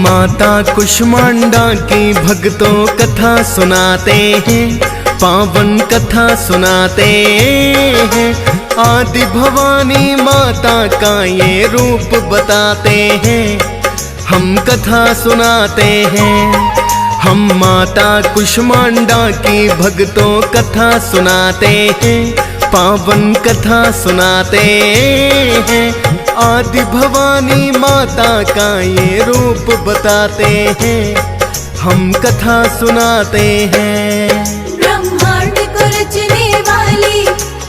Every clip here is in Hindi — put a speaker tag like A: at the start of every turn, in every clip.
A: माता कुष्मांडा की भक्तों कथा सुनाते हैं, पावन कथा सुनाते हैं। आदि भवानी माता का ये रूप बताते हैं, हम कथा सुनाते हैं। हम माता कुष्मांडा की भक्तों कथा सुनाते हैं, पावन कथा सुनाते हैं। आदि भवानी माता का ये रूप बताते हैं, हम कथा सुनाते हैं।
B: ब्रह्मांड को रचने वाली,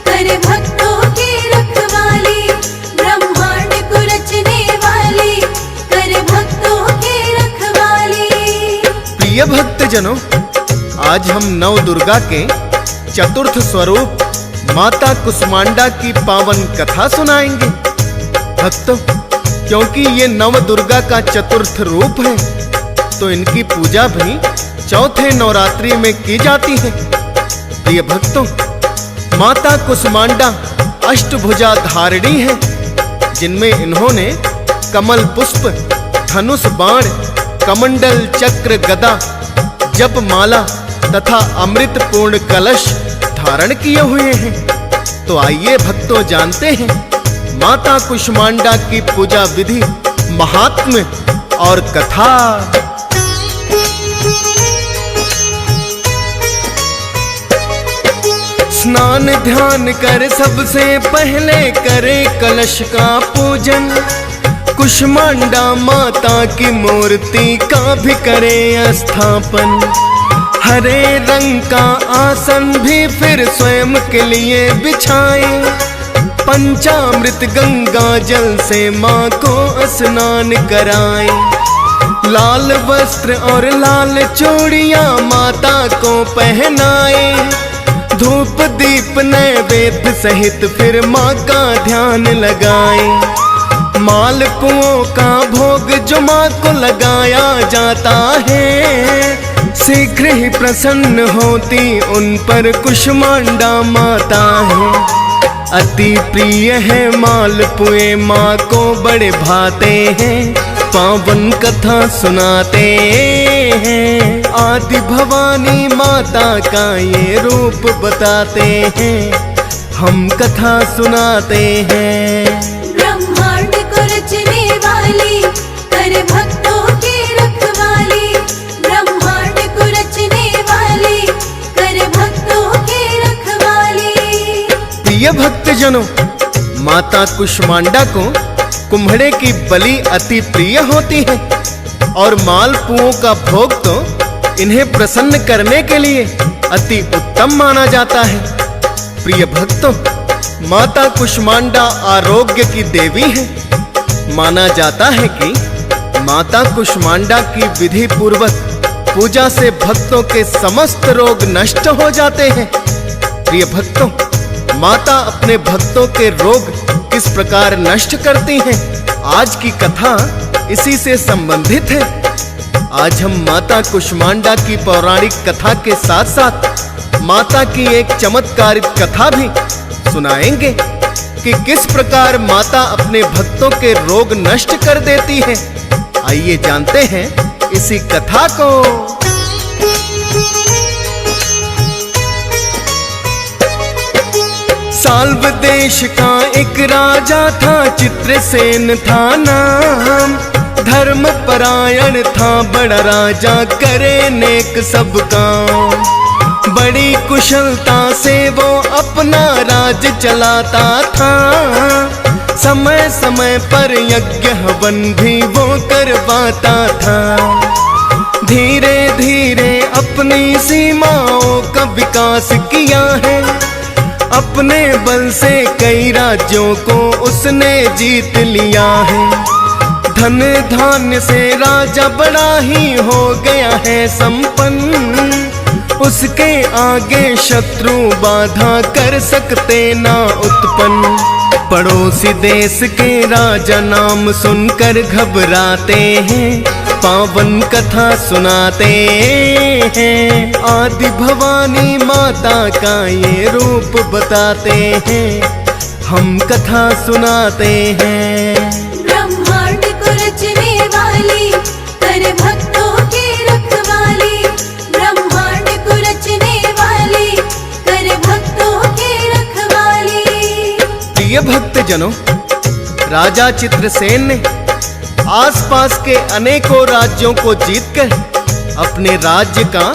B: कर भक्तों की रखवाली। ब्रह्मांड को रचने वाली, कर भक्तों की रखवाली।
A: प्रिय भक्तजनों, आज हम नव दुर्गा के चतुर्थ स्वरूप माता कुष्मांडा की पावन कथा सुनाएंगे। भक्तों, क्योंकि ये नव दुर्गा का चतुर्थ रूप है, तो इनकी पूजा भी चौथे नवरात्रि में की जाती है। प्रिय भक्तों, माता कुष्मांडा अष्टभुजा धारिणी है, जिनमें इन्होंने कमल पुष्प, धनुष बाण, कमंडल, चक्र, गदा, जप माला तथा अमृत पूर्ण कलश धारण किए हुए हैं। तो आइए भक्तों, जानते हैं माता कुष्मांडा की पूजा विधि, महात्म्य और कथा। स्नान ध्यान कर सबसे पहले करे कलश का पूजन। कुष्मांडा माता की मूर्ति का भी करे स्थापन। हरे रंग का आसन भी फिर स्वयं के लिए बिछाए। पंचामृत गंगा जल से माँ को स्नान कराए। लाल वस्त्र और लाल चूड़ियाँ माता को पहनाए। धूप दीप नैवेद्य सहित फिर माँ का ध्यान लगाए। मालपुओं का भोग जो माँ को लगाया जाता है, शीघ्र ही प्रसन्न होती उन पर कुष्मांडा माता है। अति प्रिय है मालपुए, माँ को बड़े भाते हैं, पावन कथा सुनाते हैं। आदि भवानी माता का ये रूप बताते हैं, हम कथा सुनाते हैं।
B: ब्रह्मांड को रचने वाली, कर भक्तों की रखवाली। ब्रह्मांड को रचने वाली, कर भक्तों की रखवाली।
A: प्रिय भक्तजनों, माता कुष्मांडा को कुम्हड़े की बलि अति प्रिय होती है और मालपुओं का भोग तो इन्हें प्रसन्न करने के लिए अति उत्तम माना जाता है। प्रिय भक्तों, माता कुष्मांडा आरोग्य की देवी है। माना जाता है कि माता कुष्मांडा की विधि पूर्वक पूजा से भक्तों के समस्त रोग नष्ट हो जाते हैं। प्रिय भक्तों, माता अपने भक्तों के रोग किस प्रकार नष्ट करती हैं, आज की कथा इसी से संबंधित है। आज हम माता कुष्मांडा की पौराणिक कथा के साथ साथ माता की एक चमत्कारिक कथा भी सुनाएंगे कि किस प्रकार माता अपने भक्तों के रोग नष्ट कर देती है। आइए जानते हैं इसी कथा को। साल्व देश का एक राजा था, चित्रसेन था नाम। धर्म परायण था बड़ा राजा, करे नेक सब काम। बड़ी कुशलता से वो अपना राज चलाता था। समय समय पर यज्ञ हवन भी वो करवाता था। धीरे धीरे अपनी सीमाओं का विकास किया है। अपने बल से कई राज्यों को उसने जीत लिया है। धन धान्य से राजा बड़ा ही हो गया है संपन्न। उसके आगे शत्रु बाधा कर सकते ना उत्पन्न। पड़ोसी देश के राजा नाम सुनकर घबराते हैं, पावन कथा सुनाते हैं। आदि भवानी माता का ये रूप बताते हैं, हम कथा सुनाते हैं।
B: ब्रह्मांड को रचने वाली, कर भक्तों की रखवाली, ब्रह्मांड को रचने वाली, कर भक्तों की रखवाली।
A: प्रिय भक्तजनों, राजा चित्रसेन ने आसपास के अनेकों राज्यों को जीतकर अपने राज्य का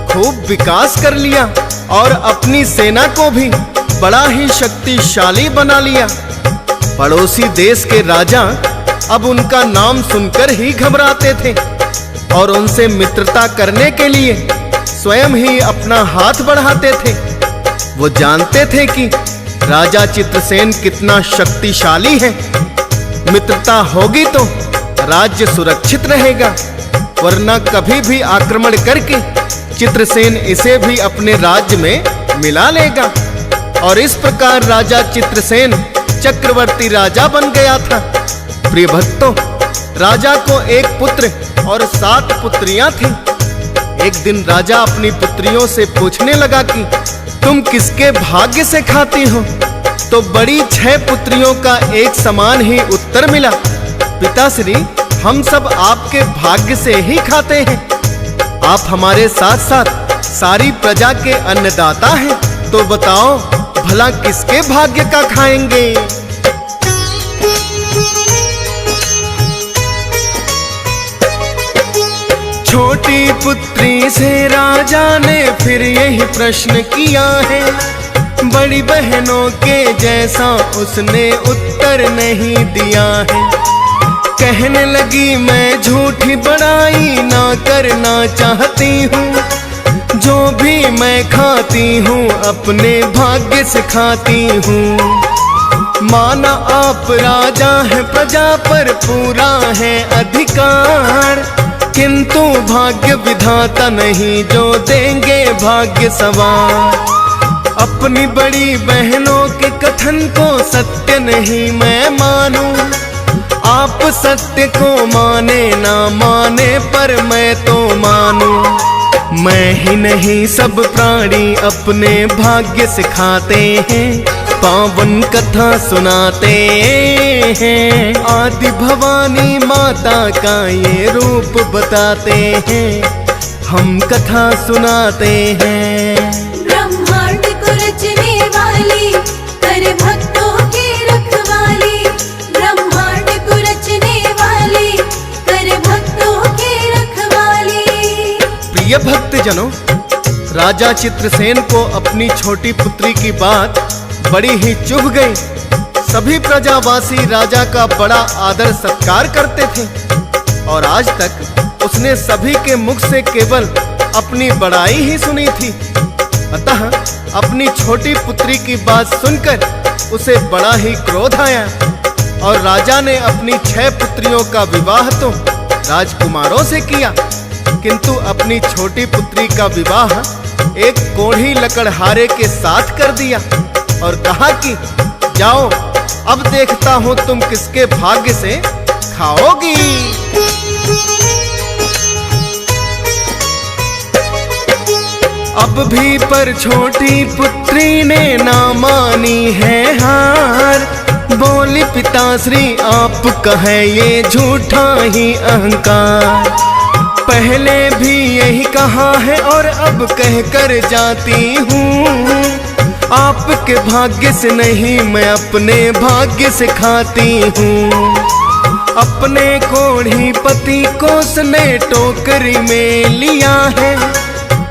A: खूब विकास कर लिया और अपनी सेना को भी बड़ा ही शक्तिशाली बना लिया। पड़ोसी देश के राजा अब उनका नाम सुनकर ही घबराते थे और उनसे मित्रता करने के लिए स्वयं ही अपना हाथ बढ़ाते थे। वो जानते थे कि राजा चित्रसेन कितना शक्तिशाली है। मित्रता होगी तो राज्य सुरक्षित रहेगा, वरना कभी भी आक्रमण करके चित्रसेन इसे भी अपने राज्य में मिला लेगा। और इस प्रकार राजा चित्रसेन चक्रवर्ती राजा बन गया था। प्रिय भक्तों, राजा को एक पुत्र और 7 पुत्रियां थीं। एक दिन राजा अपनी पुत्रियों से पूछने लगा कि तुम किसके भाग्य से खाती हो? तो बड़ी 6 पुत्रियों का एक समान ही उत्तर मिला, पिताश्री, हम सब आपके भाग्य से ही खाते हैं। आप हमारे साथ साथ सारी प्रजा के अन्नदाता हैं, तो बताओ भला किसके भाग्य का खाएंगे? छोटी पुत्री से राजा ने फिर यही प्रश्न किया है। बड़ी बहनों के जैसा उसने उत्तर नहीं दिया है। कहने लगी, मैं झूठी बड़ाई ना करना चाहती हूँ, जो भी मैं खाती हूँ अपने भाग्य से खाती हूँ। माना आप राजा है, प्रजा पर पूरा है अधिकार, किंतु भाग्य विधाता नहीं जो देंगे भाग्य सवार। अपनी बड़ी बहनों के कथन को सत्य नहीं मैं मानूं, आप सत्य को माने ना माने पर मैं तो मानूं। मैं ही नहीं सब प्राणी अपने भाग्य से खाते हैं, पावन कथा सुनाते हैं। आदि भवानी माता का ये रूप बताते हैं, हम कथा सुनाते हैं।
B: ब्रह्मांड को रचने वाली, कर भक्तों की रखवाली, ब्रह्मांड को रचने वाली, कर भक्तों की रखवाली।
A: प्रिय भक्तजनों, राजा चित्रसेन को अपनी छोटी पुत्री की बात बड़ी ही चुभ गई। सभी प्रजावासी राजा का बड़ा आदर सत्कार करते थे और आज तक उसने सभी के मुख से केवल अपनी बड़ाई ही सुनी थी। अतः अपनी छोटी पुत्री की बात सुनकर उसे बड़ा ही क्रोध आया और राजा ने अपनी 6 पुत्रियों का विवाह तो राजकुमारों से किया, किंतु अपनी छोटी पुत्री का विवाह एक कोढ़ी लकड़हारे के साथ कर दिया और कहा कि जाओ, अब देखता हूं तुम किसके भाग्य से खाओगी। अब भी पर छोटी पुत्री ने ना मानी है हार, बोली पिताश्री आप कहे ये झूठा ही अहंकार। पहले भी यही कहा है और अब कह कर जाती हूँ, आपके भाग्य से नहीं मैं अपने भाग्य से खाती हूँ। अपने कोढ़ी पति को उसने टोकरी में लिया है,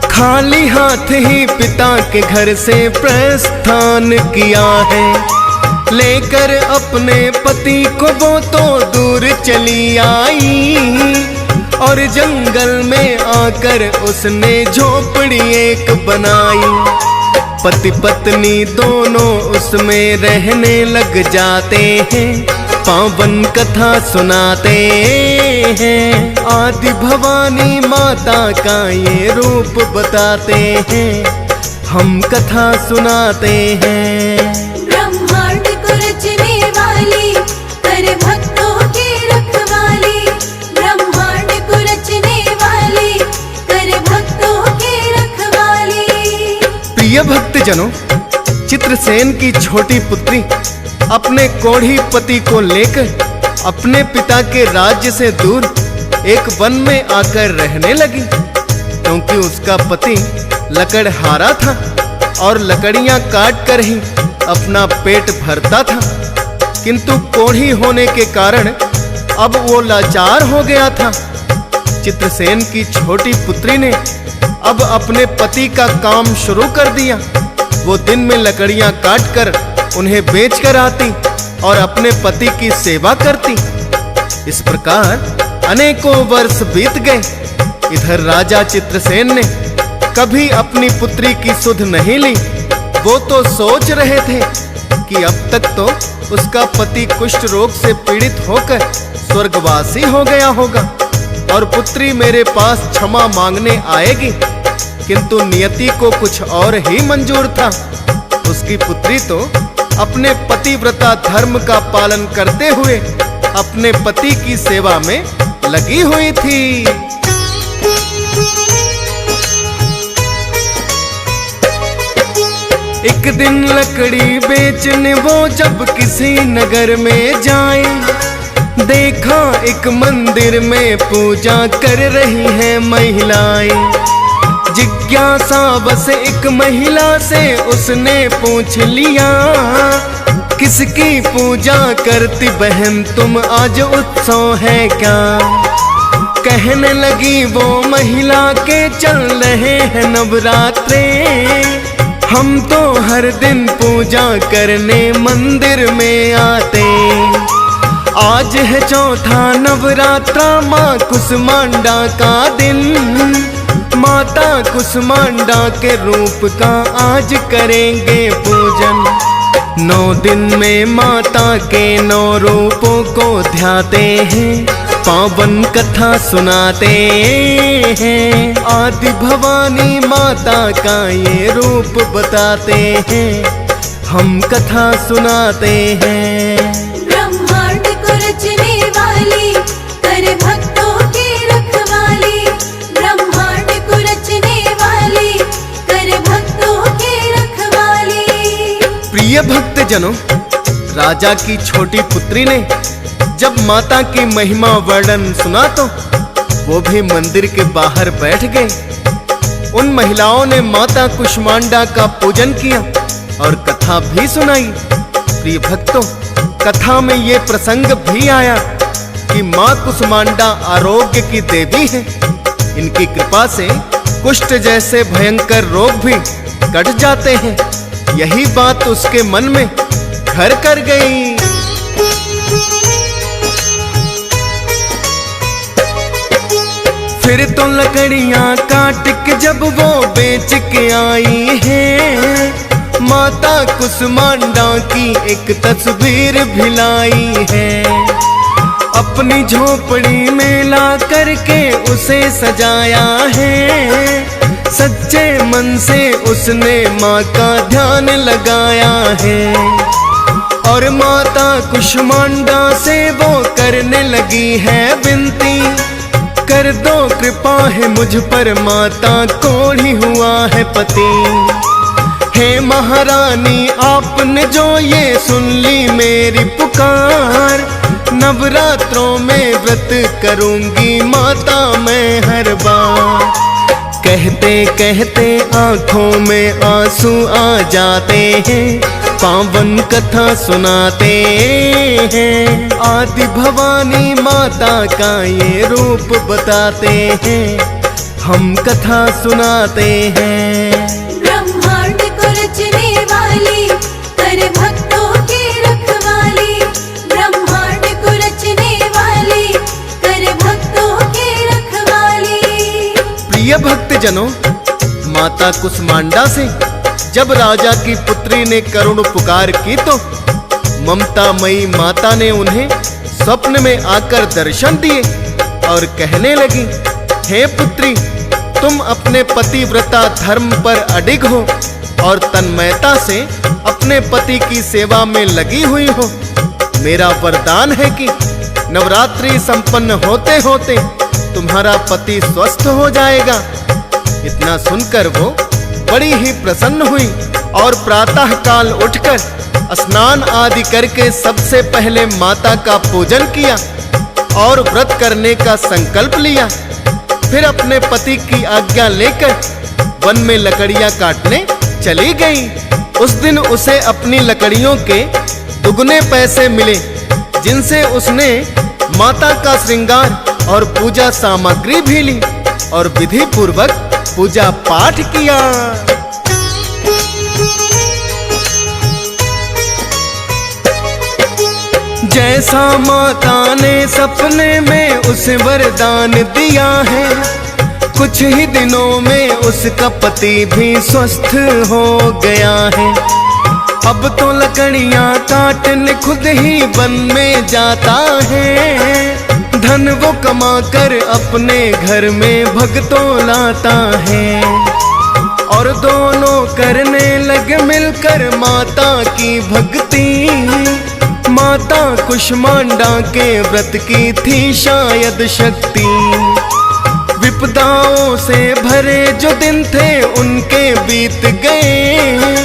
A: खाली हाथ ही पिता के घर से प्रस्थान किया है। लेकर अपने पति को वो तो दूर चली आई और जंगल में आकर उसने झोपड़ी एक बनाई। पति पत्नी दोनों उसमें रहने लग जाते हैं, पावन कथा सुनाते हैं। आदि भवानी माता का ये रूप बताते हैं, हम कथा सुनाते हैं।
B: ब्रह्मांड को रचने वाली, कर भक्तों की रखवाली, ब्रह्मांड को रचने वाली, कर भक्तों की रखवाली।
A: प्रिय भक्तजनों, चित्रसेन की छोटी पुत्री अपने कोढ़ी पति को लेकर अपने पिता के राज्य से दूर एक वन में आकर रहने लगी, क्योंकि उसका पति लकड़हारा था और लकड़ियां काट कर ही अपना पेट भरता था। किंतु कोढ़ी होने के कारण अब वो लाचार हो गया था। चित्रसेन की छोटी पुत्री ने अब अपने पति का काम शुरू कर दिया। वो दिन में लकड़ियां काटकर उन्हें बेचकर आती और अपने पति की सेवा करती। इस प्रकार अनेकों वर्ष बीत गए। इधर राजा चित्रसेन ने कभी अपनी पुत्री की सुध नहीं ली। वो तो सोच रहे थे कि अब तक तो उसका पति कुष्ठ रोग से पीड़ित होकर स्वर्गवासी हो गया होगा और पुत्री मेरे पास क्षमा मांगने आएगी। किंतु नियति को कुछ और ही मंजूर था। उसकी पुत्री तो अपने पतिव्रता धर्म का पालन करते हुए अपने पति की सेवा में लगी हुई थी। एक दिन लकड़ी बेचने वो जब किसी नगर में जाए, देखा एक मंदिर में पूजा कर रही हैं महिलाएं। जिज्ञासा बस एक महिला से उसने पूछ लिया, किसकी पूजा करती बहन तुम, आज उत्सव है क्या? कहने लगी वो महिला के चल रहे हैं नवरात्रे, हम तो हर दिन पूजा करने मंदिर में आते। आज है चौथा नवरात्रा माँ कुसमांडा का दिन, माता कुसमांडा के रूप का आज करेंगे पूजन। 9 दिन में माता के 9 रूपों को ध्याते हैं, पावन कथा सुनाते हैं। आदि भवानी माता का ये रूप बताते हैं, हम कथा सुनाते हैं।
B: ब्रह्मांड को रचने वाली, कर भक्तों की रखवाली। ब्रह्मांड को रचने वाली, कर भक्तों की रखवाली।
A: प्रिय भक्त जनों, राजा की छोटी पुत्री ने जब माता की महिमा वर्णन सुना तो वो भी मंदिर के बाहर बैठ गए। उन महिलाओं ने माता कुष्मांडा का पूजन किया और कथा भी सुनाई। प्रिय भक्तों, कथा में ये प्रसंग भी आया कि माँ कुष्मांडा आरोग्य की देवी है। इनकी कृपा से कुष्ठ जैसे भयंकर रोग भी कट जाते हैं। यही बात उसके मन में घर कर गई। फिर तो लकड़ियां काट के जब वो बेच के आई है, माता कुष्मांडा की एक तस्वीर भी लाई है। अपनी झोपड़ी में ला करके उसे सजाया है, सच्चे मन से उसने माँ का ध्यान लगाया है। और माता कुष्मांडा से वो करने लगी है विनती, कर दो कृपा है मुझ पर माता, कोढ़ी हुआ है पति। हे महारानी, आपने जो ये सुन ली मेरी पुकार, नवरात्रों में व्रत करूंगी माता मैं हर बार। कहते कहते आंखों में आंसू आ जाते हैं, पावन कथा सुनाते हैं। आदि भवानी माता का ये रूप बताते हैं, हम कथा सुनाते हैं।
B: ब्रह्मांड को रचने वाली, कर भक्तों की रखवाली। ब्रह्मांड को रचने वाली, कर भक्तों की रखवाली।
A: प्रिय भक्तजनों, माता कुष्मांडा से जब राजा की पुत्री ने करुण पुकार की तो ममतामयी माता ने उन्हें स्वप्न में आकर दर्शन दिए और कहने लगी, हे पुत्री, तुम अपने पतिव्रता धर्म पर अडिग हो और तन्मयता से अपने पति की सेवा में लगी हुई हो। मेरा वरदान है कि नवरात्रि संपन्न होते होते तुम्हारा पति स्वस्थ हो जाएगा। इतना सुनकर वो बड़ी ही प्रसन्न हुई और प्रातः काल उठकर स्नान आदि करके सबसे पहले माता का पूजन किया और व्रत करने का संकल्प लिया। फिर अपने पति की आज्ञा लेकर वन में लकड़ियां काटने चली गई। उस दिन उसे अपनी लकड़ियों के दुगने पैसे मिले, जिनसे उसने माता का श्रृंगार और पूजा सामग्री भी ली और विधि पूर्वक पूजा पाठ किया। जैसा माता ने सपने में उसे वरदान दिया है, कुछ ही दिनों में उसका पति भी स्वस्थ हो गया है। अब तो लकड़ियां काटने खुद ही वन में जाता है। धन वो कमा कर अपने घर में भक्तों लाता है और दोनों करने लगे मिलकर माता की भक्ति। माता कुष्मांडा के व्रत की थी शायद शक्ति। विपदाओं से भरे जो दिन थे उनके बीत गए।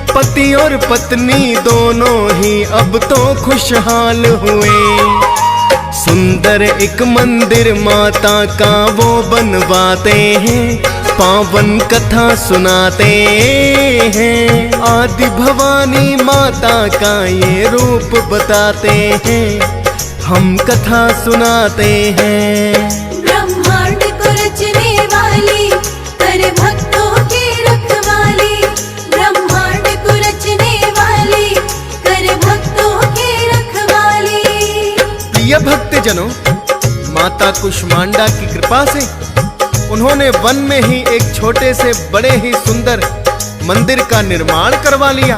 A: पति और पत्नी दोनों ही अब तो खुशहाल हुए। सुंदर एक मंदिर माता का वो बनवाते हैं, पावन कथा सुनाते हैं। आदि भवानी माता का ये रूप बताते हैं, हम कथा सुनाते हैं।
B: ब्रह्मांड को रचने वाली, कर भक्तों की रखवाली। ब्रह्मांड को रचने वाली, कर भक्तों की रखवाली।
A: प्रिय भक्तजनों, माता कुष्मांडा की कृपा से उन्होंने वन में ही एक छोटे से बड़े ही सुंदर मंदिर का निर्माण करवा लिया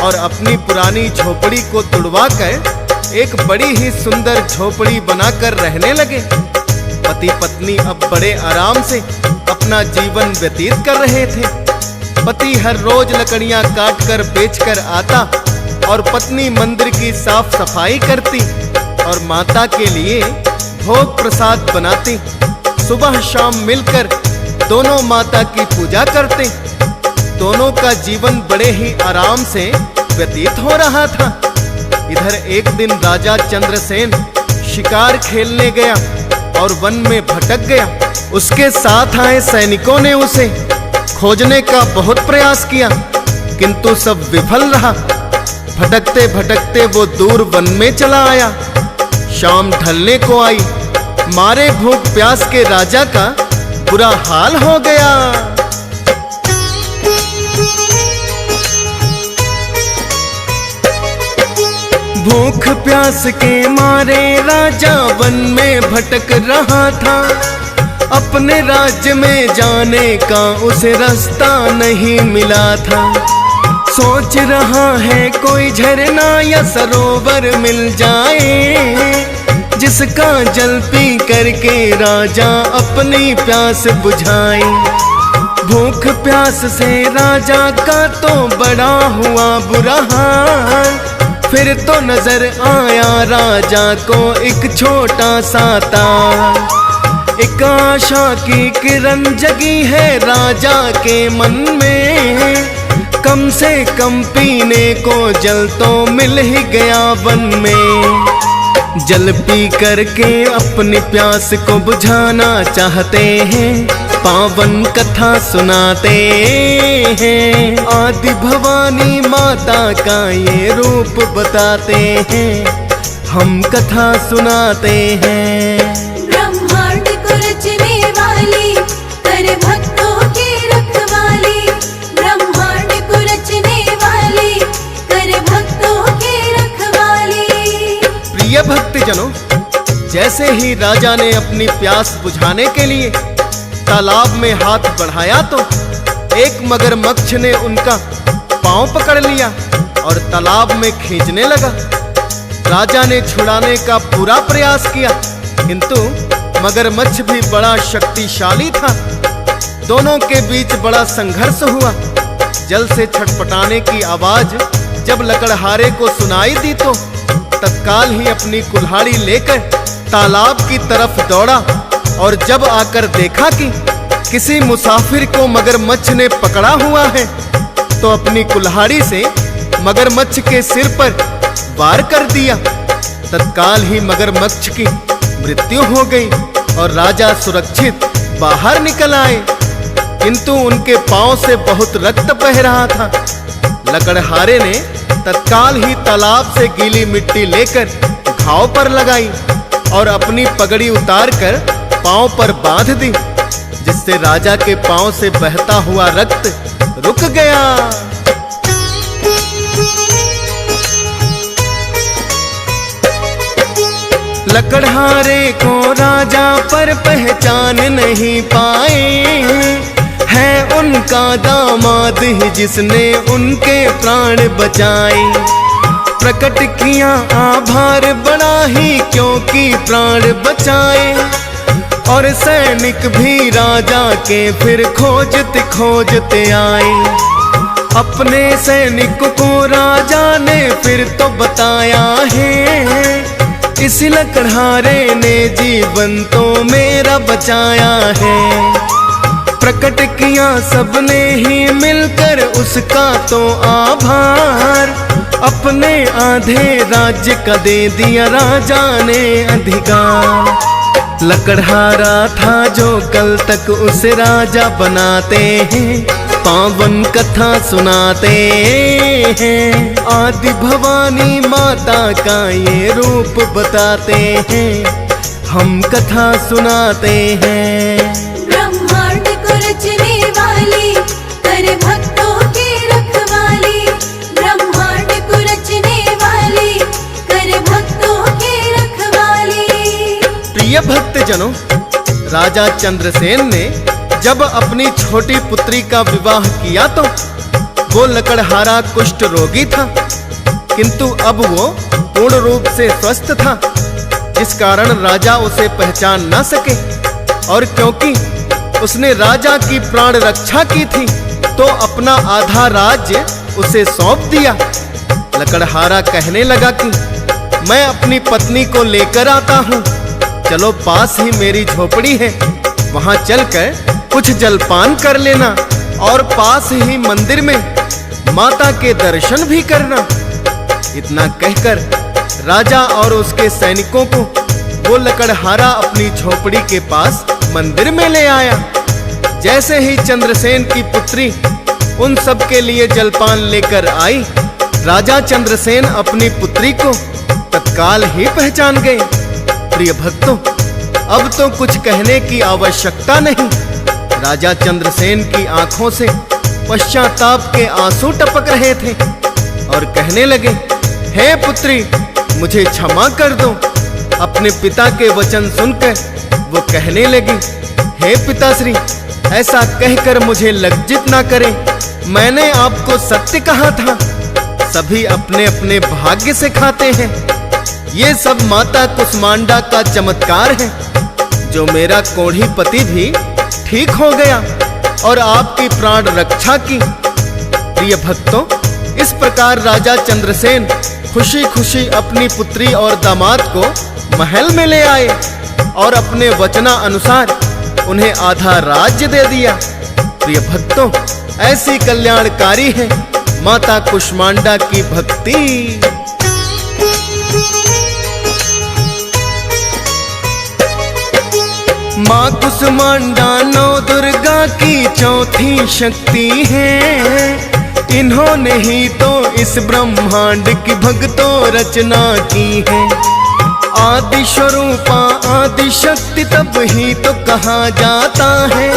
A: और अपनी पुरानी झोपड़ी को तुड़वाकर एक बड़ी ही सुंदर झोपड़ी बनाकर रहने लगे। पति पत्नी अब बड़े आराम से अपना जीवन व्यतीत कर रहे थे। पति हर रोज लकड़ियां काटकर बेचकर आता और पत्नी मंदिर की साफ सफाई करती और माता के लिए भोग प्रसाद बनाती। सुबह शाम मिलकर दोनों माता की पूजा करते। दोनों का जीवन बड़े ही आराम से व्यतीत हो रहा था। इधर एक दिन राजा चंद्रसेन शिकार खेलने गया और वन में भटक गया। उसके साथ आए सैनिकों ने उसे खोजने का बहुत प्रयास किया, किंतु सब विफल रहा। भटकते भटकते वो दूर वन में चला आया। शाम ढलने को आई। मारे भूख प्यास के राजा का बुरा हाल हो गया। भूख प्यास के मारे राजा वन में भटक रहा था। अपने राज्य में जाने का उसे रास्ता नहीं मिला था। सोच रहा है कोई झरना या सरोवर मिल जाए, जिसका जल पी करके राजा अपनी प्यास बुझाए। भूख प्यास से राजा का तो बड़ा हुआ बुरा हाल। फिर तो नजर आया राजा को एक छोटा सा ताल। एक आशा की किरण जगी है राजा के मन में। कम से कम पीने को जल तो मिल ही गया वन में। जल पी करके अपनी प्यास को बुझाना चाहते हैं, पावन कथा सुनाते हैं। आदि भवानी माता का ये रूप बताते हैं, हम कथा सुनाते हैं।
B: ब्रह्मांड को रचने वाली, कर भक्तों की रखवाली। ब्रह्मांड को रचने वाली, कर भक्तों की रखवाली।
A: प्रिय भक्तजनों, जैसे ही राजा ने अपनी प्यास बुझाने के लिए तालाब में हाथ बढ़ाया तो एक मगरमच्छ ने उनका पांव पकड़ लिया और तालाब में खींचने लगा। राजा ने छुड़ाने का पूरा प्रयास किया, किंतु मगरमच्छ भी बड़ा शक्तिशाली था। दोनों के बीच बड़ा संघर्ष हुआ। जल से छटपटाने की आवाज जब लकड़हारे को सुनाई दी तो तत्काल ही अपनी कुल्हाड़ी लेकर तालाब की तरफ दौड़ा और जब आकर देखा कि किसी मुसाफिर को मगरमच्छ ने पकड़ा हुआ है तो अपनी कुल्हाड़ी से मगरमच्छ के सिर पर वार कर दिया। तत्काल ही मगरमच्छ की मृत्यु हो गई और राजा सुरक्षित बाहर निकल आए, किंतु उनके पांव से बहुत रक्त बह रहा था। लकड़हारे ने तत्काल ही तालाब से गीली मिट्टी लेकर घाव पर लगाई और अपनी पगड़ी उतारकर पांव पर बांध दी, जिससे राजा के पांव से बहता हुआ रक्त रुक गया। लकड़हारे को राजा पर पहचान नहीं पाए, है उनका दामाद ही जिसने उनके प्राण बचाए। प्रकट किया आभार बड़ा ही क्योंकि प्राण बचाए, और सैनिक भी राजा के फिर खोजते खोजते आए। अपने सैनिक को राजा ने फिर तो बताया है, इस लकड़हारे ने जीवन तो मेरा बचाया है। प्रकट किया सबने ही मिलकर उसका तो आभार, अपने आधे राज्य का दे दिया राजा ने अधिकार। लकड़हारा था जो कल तक उसे राजा बनाते हैं, पावन कथा सुनाते हैं। आदि भवानी माता का ये रूप बताते हैं, हम कथा सुनाते हैं।
B: ब्रह्मांड को रचने वाली, कर भक्तों की रखवाली। ब्रह्मांड को रचने वाली, कर भक्तों की रखवाली।
A: प्रिय भक्तजनों, राजा चंद्रसेन ने जब अपनी छोटी पुत्री का विवाह किया तो वो लकड़हारा कुष्ठ रोगी था, किंतु अब वो पूर्ण रूप से स्वस्थ था, जिस कारण राजा उसे पहचान न सके। और क्योंकि उसने राजा की प्राण रक्षा की थी तो अपना आधा राज्य उसे सौंप दिया। लकड़हारा कहने लगा कि मैं अपनी पत्नी को लेकर आता हूँ, चलो पास ही मेरी झोपड़ी है, वहां चलकर कुछ जलपान कर लेना और पास ही मंदिर में माता के दर्शन भी करना। इतना कहकर राजा और उसके सैनिकों को वो लकड़हारा अपनी झोपड़ी के पास मंदिर में ले आया। जैसे ही चंद्रसेन की पुत्री उन सब के लिए जलपान लेकर आई, राजा चंद्रसेन अपनी पुत्री को तत्काल ही पहचान गए। प्रिय भक्तों, अब तो कुछ कहने की आवश्यकता नहीं। राजा चंद्रसेन की आंखों से पश्चाताप के आंसू टपक रहे थे और कहने लगे, हे पुत्री, मुझे क्षमा कर दो। अपने पिता के वचन सुनकर वो कहने लगी, हे पिताश्री, ऐसा कहकर मुझे लज्जित ना करें, मैंने आपको सत्य कहा था। सभी अपने अपने भाग्य से खाते हैं, ये सब माता कुष्मांडा का चमत्कार है, जो मेरा कोढ़ी पति भी ठीक हो गया और आपकी प्राण रक्षा की। प्रिय भक्तों, इस प्रकार राजा चंद्रसेन खुशी खुशी अपनी पुत्री और दामाद को महल में ले आए और अपने वचना अनुसार उन्हें आधा राज्य दे दिया। प्रिय भक्तों, ऐसी कल्याणकारी है माता कुष्मांडा की भक्ति। माँ कुष्मांडा नौ दुर्गा की चौथी शक्ति है, इन्होंने ही तो इस ब्रह्मांड की भक्तों रचना की है। आदि स्वरूपा आदि शक्ति तब ही तो कहा जाता है,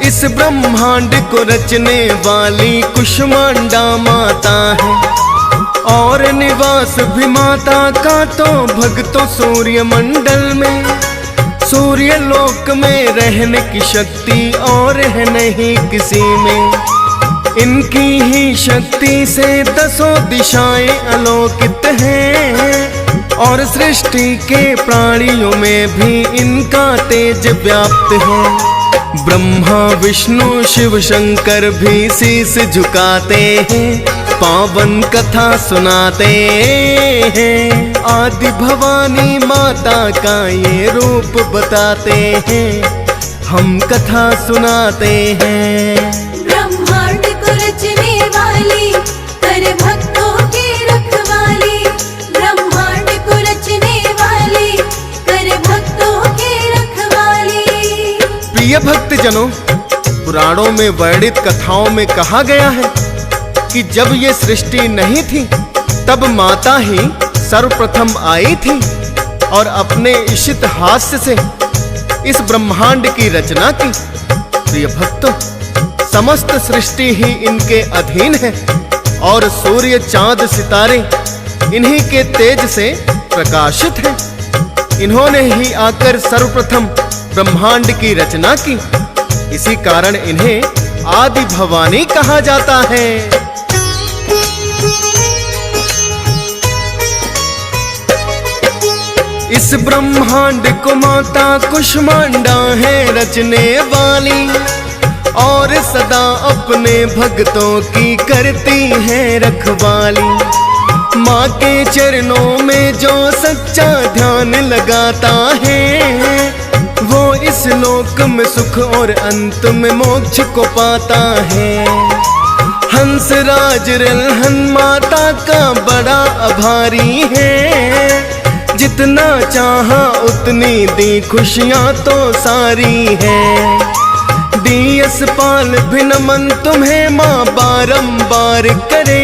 A: इस ब्रह्मांड को रचने वाली कुष्मांडा माता है। और निवास भी माता का तो भक्तों सूर्य मंडल में, सूर्य लोक में रहने की शक्ति और है नहीं किसी में। इनकी ही शक्ति से दसों दिशाएं अलौकित हैं, और सृष्टि के प्राणियों में भी इनका तेज व्याप्त है। ब्रह्मा विष्णु शिव शंकर भी शीश झुकाते हैं, पावन कथा सुनाते हैं। आदि भवानी माता का ये रूप बताते हैं, हम कथा सुनाते हैं।
B: ब्रह्मांड को रचने वाली, कर भक्तों की रखवाली। ब्रह्मांड को रचने वाली, कर भक्तों
A: भक्तजनों, पुराणों में वर्णित कथाओं में कहा गया है कि जब ये सृष्टि नहीं थी तब माता ही सर्वप्रथम आई थी और अपने इशित हास्य से इस ब्रह्मांड की रचना की। प्रिय भक्तों, समस्त सृष्टि ही इनके अधीन है और सूर्य चांद सितारे इन्हीं के तेज से प्रकाशित हैं। इन्होंने ही आकर सर्वप्रथम ब्रह्मांड की रचना की। इसी कारण इन्हें आदि भवानी कहा जाता है। इस ब्रह्मांड को माता कुष्मांडा है रचने वाली और सदा अपने भक्तों की करती है रखवाली। माँ के चरणों में जो सच्चा ध्यान लगाता है वो इस लोक में सुख और अंत में मोक्ष को पाता है। हंसराज रल्हन माता का बड़ा आभारी है, जितना चाहा उतनी दी खुशियाँ तो सारी है। दी यशपाल भी नमन तुम्हें माँ बारंबार करे,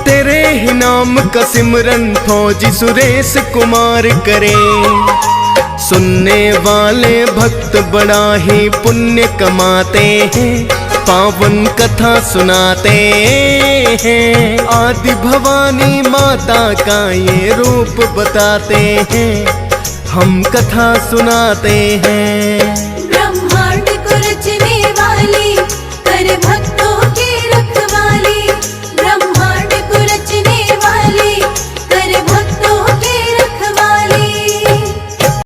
A: तेरे ही नाम का सिमरन फौजी सुरेश कुमार करे। सुनने वाले भक्त बड़ा ही पुण्य कमाते हैं, पावन कथा सुनाते हैं। आदि भवानी माता का ये रूप बताते हैं, हम कथा सुनाते हैं।